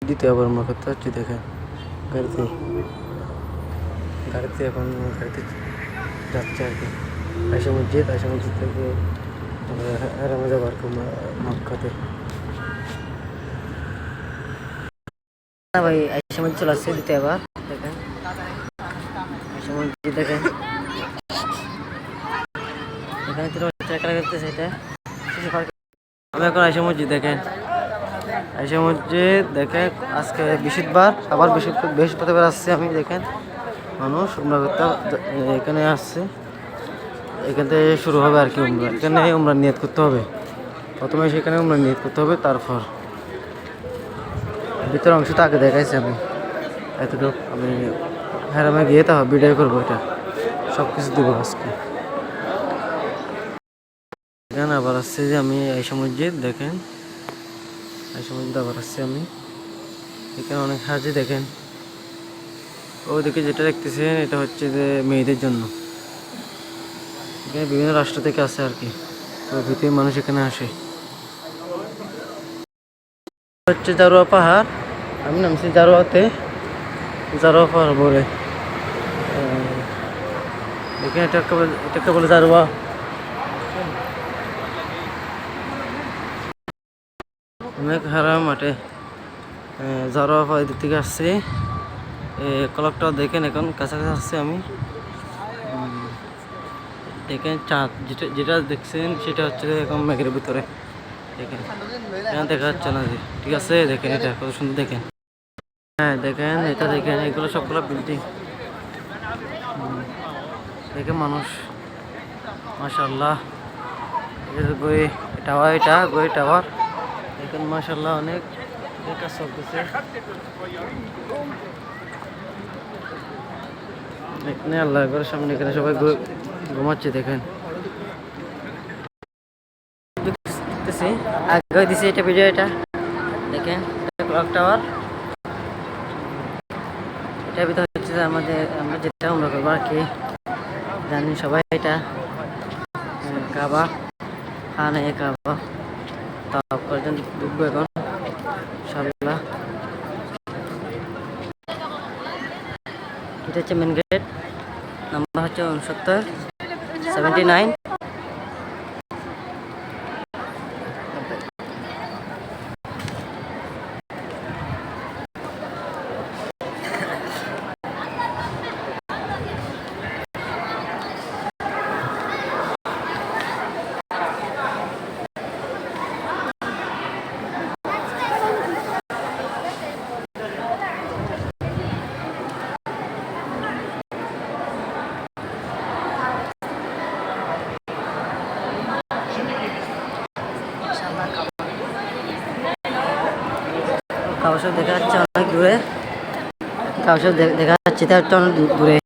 দ্বিতীয় আবার আমরা করতে হচ্ছে দেখেন গাড়িতে এখন গাড়িতে যাচ্ছে আর কি আয়সা মসজিদ থেকে আরামে যাবো আর কি মক্কাতে। ভাই আয়সা মসজিদ চলে আসছে দ্বিতীয় আবার দেখেন আয়সা মসজিদ দেখেন এখানে খেলা করতেছে এটা। আমি এখন আয়সা মসজিদ দেখেন আজকে বৃহস্পতিবার আবার বৃহস্পতিবার আসছে আমি দেখেন মানুষ উমরা করতে এখানে আসছে। এখান থেকে শুরু হবে আর কি উমরা। এখানে উমরা নিয়ত করতে হবে, প্রথমে সেখানে উমরা নিয়ত করতে হবে, তারপর ভিতরের অংশটা আগে দেখাইছি আমি এতটুকু। আমি হেরামে গিয়ে তা ভিডিও করবো, এটা সব কিছু দেবো আজকে। এখানে আবার আসছে যে আমি আয়সা মসজিদ দেখেন আয়সা মসজিদ আবার আসছি আমি। এখানে অনেক হাজি দেখেন, ওইদিকে যেটা দেখতেছেন এটা হচ্ছে যে মেয়েদের জন্য। এখানে বিভিন্ন রাষ্ট্র থেকে আসে আর কি, তো ভিতরে মানুষ এখানে আসে। হচ্ছে জারোয়া পাহাড়, আমি নামছি জারোয়াতে, জারোয়া পাহাড় বলে এখানে এটাকে বলে জারোয়া। অনেক হারাম মাঠে জারোয়া পাহাড় থেকে আসছে। ক্লকটা দেখেন এখন কাছাকাছি আসছে আমি। দেখেন চাঁদ যেটা দেখছেন সেটা হচ্ছে এখন মেঘের ভিতরে দেখেন, এখানে দেখা যাচ্ছে না যে, ঠিক আছে দেখেন এটা কত সুন্দর দেখেন। হ্যাঁ দেখেন এটা দেখেন, এগুলো সবগুলো বিল্ডিং দেখেন মানুষ মাশাআল্লাহ। গই টাওয়ার দেখেন মাশাআল্লাহ, অনেক কাজ চলতেছে এখানে। আল্লাহ ঘরের সামনে এখানে সবাই ঘুমাচ্ছে দেখেন। আগে দিছি এটা ভিডিও, এটা দেখেন ক্লক টাওয়ার। এটার ভিতরে হচ্ছে যে আমরা যেটা আমরা করবো আর কি, জানি সবাই এটা কাবা খান কাবা। তাও কয়েকজন ঢুকবো এখন ইনশাআল্লাহ। এটা হচ্ছে মেন গেট, নাম্বার হচ্ছে 79। কাউসব দেখা যাচ্ছে অনেক দূরে, কাউসব দেখা যাচ্ছে অনেক দূরে।